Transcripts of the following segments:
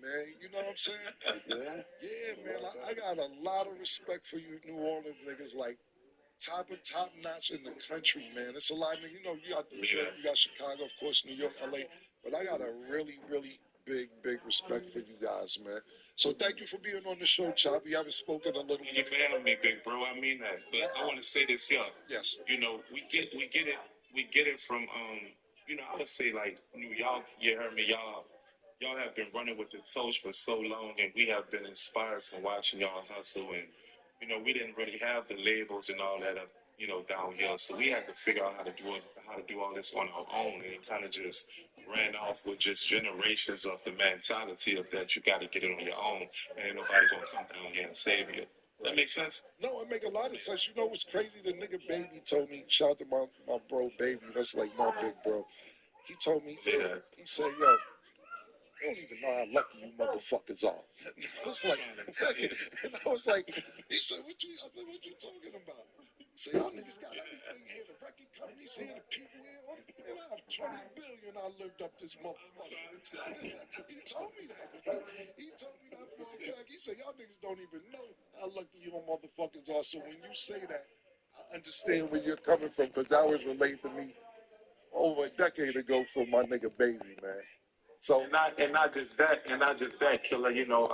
man. You know what I'm saying? Yeah, man. I got a lot of respect for you New Orleans niggas, like top notch in the country, man. It's a lot of, you know, you got Detroit, you got Chicago, of course, New York, LA, but I got a really, really big respect for you guys, man. So thank you for being on the show, Chop. We haven't spoken a little bit. Thank you for having me, big bro. I mean that. But I want to say this here. Yes. You know, we get it from you know, I would say like New York, you heard me, y'all have been running with the torch for so long, and we have been inspired from watching y'all hustle. And you know, we didn't really have the labels and all that up, you know, down here, so we had to figure out how to do all this on our own, and it kind of just ran off with just generations of the mentality of that you got to get it on your own, and ain't nobody gonna come down here and save you. That makes sense? No, it make a lot of sense. You know what's crazy? The nigga Baby told me, shout out to my bro Baby, that's like my big bro. He told me, he said, yo, you don't even know how lucky you motherfuckers are. I was like, and I was like, he said, what you talking about? He said, y'all niggas got everything here, the record companies here, the people here. And I have 20 billion, I lived up this motherfucker. He told me that. He told me that motherfucker. He said, y'all niggas don't even know how lucky you motherfuckers are. So when you say that, I understand where you're coming from, because that was relayed to me over a decade ago from my nigga Baby, man. So and not just that, Killer. You know,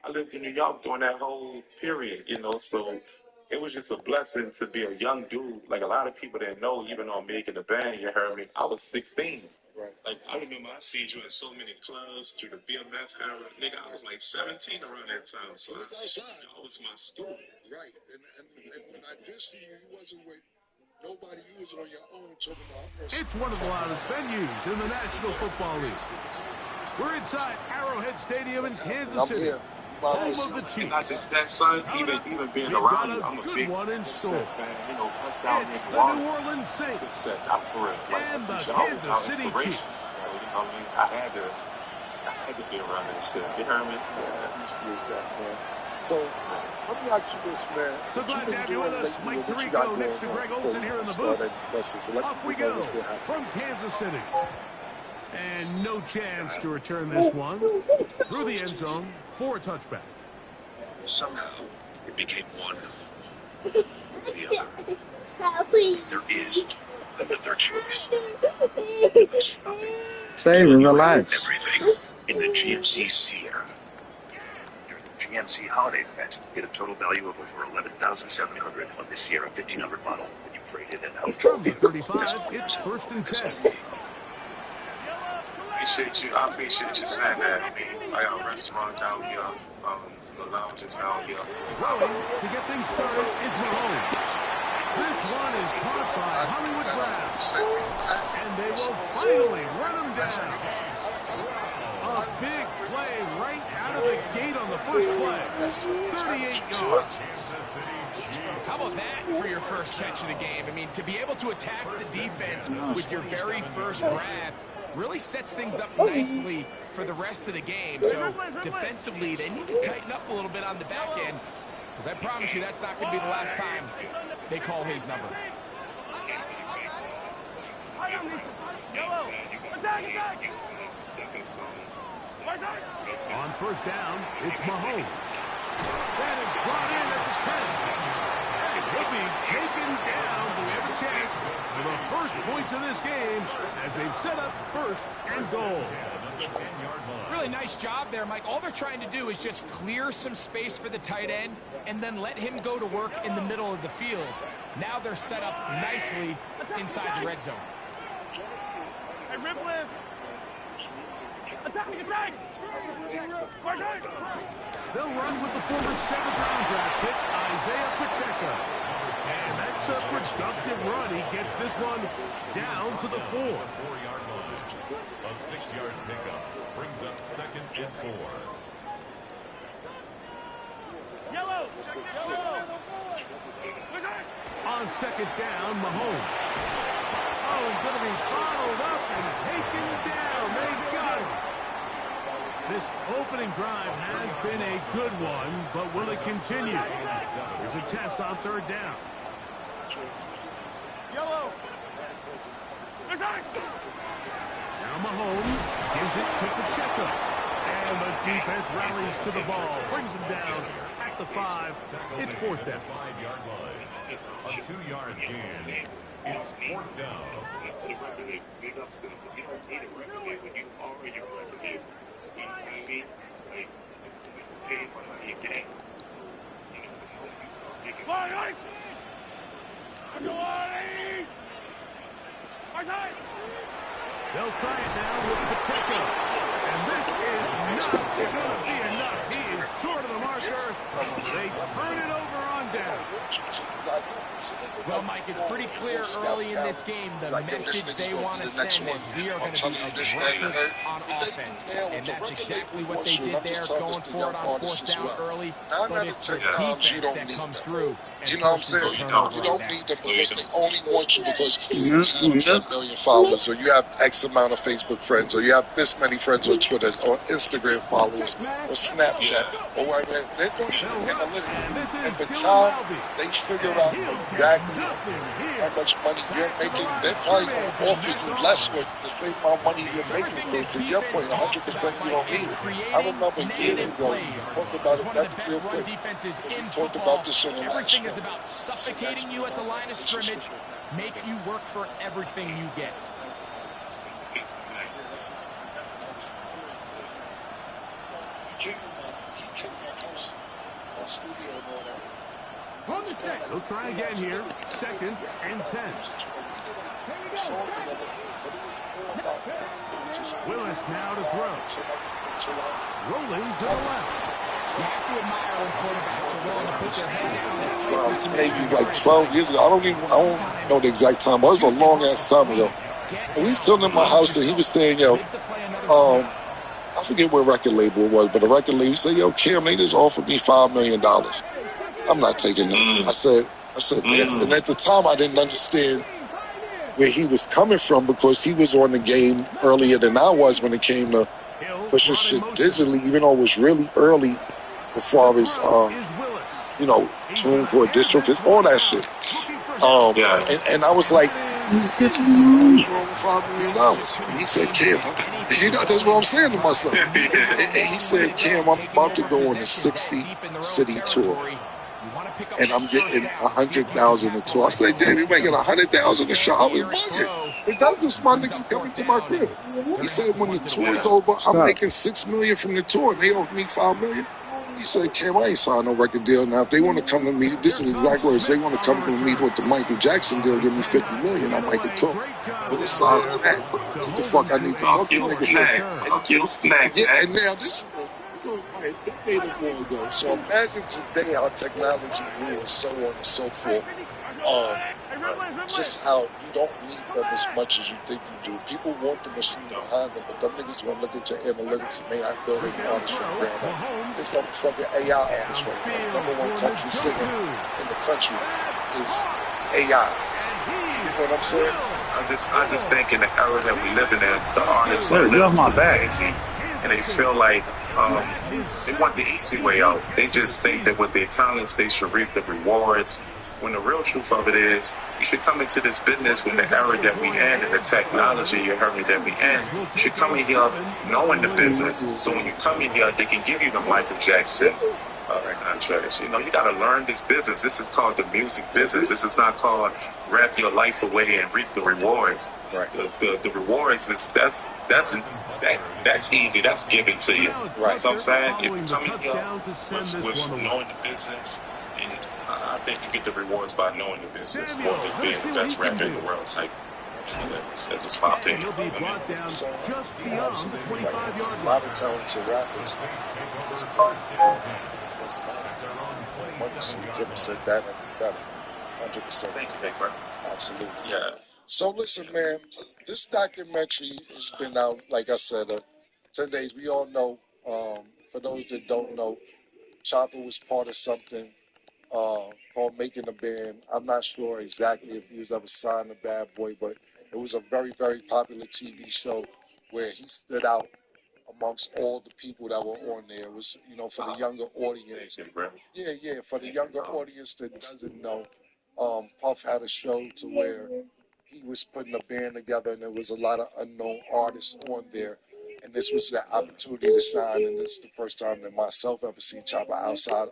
I lived in New York during that whole period. You know, so it was just a blessing to be a young dude. Like a lot of people didn't know, even on making the band. You heard me. I was 16. Right. Like I remember I seen you in so many clubs through the BMF era. Nigga, I was like 17 around that time. So it was outside. That was my school. Right. And when I did see you, you wasn't with nobody. You was on your own talking about. It's one of the loudest venues in the National Football League. We're inside Arrowhead Stadium in Kansas City, home of the Chiefs. And not just that, son. Even being around you, I'm a big one in store. fan. You know, us down It's in the New Orleans Saints for real. Like, and the always Kansas City Chiefs. You know what I mean? I had to be around that shit. You heard me? Yeah, I appreciate that, man. So let me ask you this, man. So glad to have you with us, Mike Tirico, next to Greg Olson here in the booth. Off we go from Kansas City. And no chance to return this one through the end zone for a touchback. Somehow, it became one or the other. There is another choice. Saving, relax. Everything in the GMC Sierra. During the GMC Holiday Event, get a total value of over $11,700 on the Sierra 1500 model when you trade in an From the 35, it's 1st and 10. I appreciate you saying that. I mean, I got a restaurant down here, the lounges down here. Throwing to get things started is Mahomes. This one is caught by Hollywood Brown, and they will finally run him down. A big play right out of the gate on the first play. 38 yards. How about that for your first catch of the game? I mean, to be able to attack the defense with your very first grab really sets things up nicely for the rest of the game. So defensively, they need to tighten up a little bit on the back end, because I promise you that's not going to be the last time they call his number. On first down, it's Mahomes. That is brought in at the 10. He'll be taken down. We have a chance for the first points of this game as they've set up 1st and goal. Really nice job there, Mike. All they're trying to do is just clear some space for the tight end and then let him go to work in the middle of the field. Now they're set up nicely inside the red zone. Hey, Ripley! Attack! They'll run with the former 7th-round draft pick, Isaiah Pacheco. And that's a productive run. He gets this one down to the 4. 4-yard line. A 6-yard pickup brings up 2nd and 4. Yellow! On 2nd down, Mahomes. Oh, he's going to be followed up and taken down. They got him. This opening drive has been a good one, but will it continue? Here's a test on 3rd down. Yellow! Now Mahomes gives it to Pacheco. And the defense rallies to the ball, brings him down at the 5. It's 4th down. 5-yard line. A 2-yard gain. It's 4th down. That's the record. It's big up simple. You don't need a record when you are your record. You see me? Like, it's paid for money a game. You know, the moment you start making money. They'll try it now with Pacheco. And this is not going to be enough. He is short of the marker. They turn it over on down. Well, Mike, it's pretty clear early in this game the message they want to send is we are going to be aggressive on offense. And that's exactly what they did there, going for it on 4th down early. But it's the defense that comes through. You know what I'm saying? You don't need them because they only want you because you have 10 million followers, or you have X amount of Facebook friends, or you have this many friends on Twitter, or Instagram followers, or Snapchat, or whatever. They're going to analytics. And by the time they figure out exactly how much money you're making, they're probably going to offer you less with the same amount of money you're making. So to your point, 100% you don't need it. I remember years ago, we talked about it real quick. We talked about this on the last show. Everything is about suffocating you at the line of scrimmage, make you work for everything you get. They'll try again here. 2nd and 10. Willis now to throw. Rolling to the left. You have to admire when quarterbacks are willing to put their head down. It's maybe like 12 years ago. I don't know the exact time, but it was a long ass time ago. And we was still in my house, and he was saying, yo, I forget what record label it was, but the record label said, yo, Cam, they just offered me $5 million. I'm not taking that. I said, yeah. And at the time, I didn't understand where he was coming from because he was on the game earlier than I was when it came to pushing shit digitally, even though it was really early as far as, you know, tuning for a distro, all that shit. And I was like, what's wrong with $5 million? And he said, Cam, you know, that's what I'm saying to myself. And he said, Cam, I'm about to go on a 60-city tour. And I'm getting 100,000 a tour. I said, damn, you're making 100,000 a show. I was bugging. But that was just my nigga coming to my crib. He said, when the tour's over, I'm making $6 million from the tour. And they offered me $5 million. He said, Cam, I ain't signed no record deal. Now, if they want to come to me, this is exactly what they want to come to me with the Michael Jackson deal, give me $50 million. I might could talk. But it's signed on that. What the fuck I need to talk to nigga? Yeah, and now this is a decade ago. So imagine today how technology grew and so on and so forth. Just how you don't need them as much as you think you do. People want the machine behind them, but them niggas want to look at your analytics and they not building artists from the ground up. This motherfucking AI artist right now. Number 1 country singer in the country is AI. You know what I'm saying? I just think in the era that we live in, the artists are living so crazy, and they feel like they want the easy way out. They just think that with their talents, they should reap the rewards. When the real truth of it is, you should come into this business when the era that we in and the technology, you heard me, that we in, you should come in here knowing the business. So when you come in here, they can give you the Michael Jackson contracts. You know, you got to learn this business. This is called the music business. This is not called wrap your life away and reap the rewards. Right. The rewards is that's easy. That's given to you. Right. So I'm saying, if you come in here with knowing the business, and I think you get the rewards by knowing the business more than being the best rapper in the world type. That's my opinion. So, there's a lot of talented rappers. So you could have said that and better. 100%. Thank you, big brother. Absolutely. Yeah. So listen, man, this documentary has been out, like I said, 10 days. We all know, for those that don't know, Chopper was part of something called Making a Band. I'm not sure exactly if he was ever signed to Bad Boy, but it was a very, very popular TV show where he stood out amongst all the people that were on there. It was, you know, for the younger audience. Yeah, for the younger audience that doesn't know, Puff had a show to where he was putting a band together and there was a lot of unknown artists on there. And this was the opportunity to shine, and this is the first time that myself ever seen Chopper outside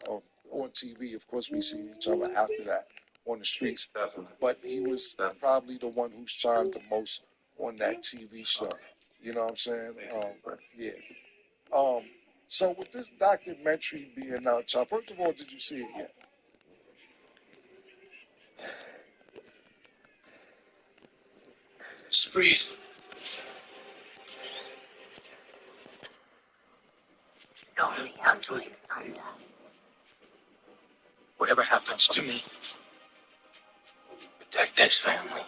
on TV. Of course, we see each other after that on the streets. Definitely. But he was probably the one who shined the most on that TV show. You know what I'm saying? Yeah. So with this documentary being out, Chop, first of all, did you see it yet? Just breathe. Tell me how to thunder. Whatever happens to me, protect this family.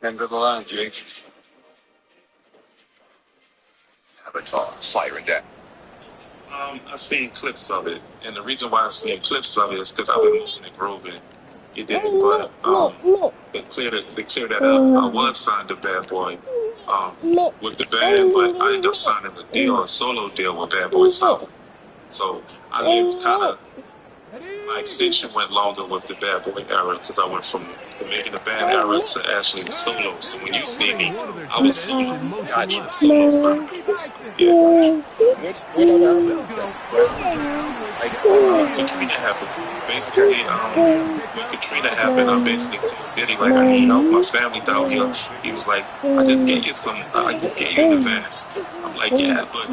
Remember the line, Jake. Avatar, fire and death. I've seen clips of it, and the reason why I've seen clips of it is because I've been listening to Groovin. You did, but they cleared that up. I was signed to Bad Boy with the band, but I ended up signing a solo deal with Bad Boy South. So I lived kind of, my extension went longer with the Bad Boy era because I went from the making the band era to actually the solo. So when you see me, I was solo. Gotcha. Solos first. Yeah. Whatever happened with that? Like, Katrina happened. Basically, when Katrina happened, I basically told Diddy, like, I need help. My family down here. He was like, I just get you in advance. I'm like, yeah, but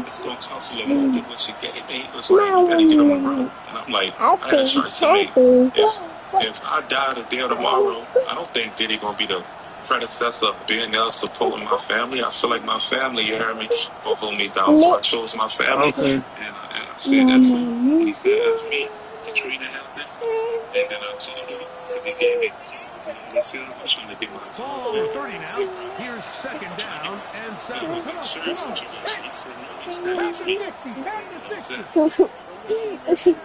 it's going to cost you a little bit what you get. He was like, you better get on the road. And I'm like, I had a choice to make. If I die today or tomorrow, I don't think Diddy going to be the predecessor of being there supporting my family. I feel like my family, you heard me, will hold me down. So I chose my family. And I said that for him. He said that for me. Katrina happened. And then I told him, because he gave me calls. And he said, I'm trying to get my calls. Ball over 30 now. Here's second down and 7. Insurance situation. He said, no, he said that for me. He said,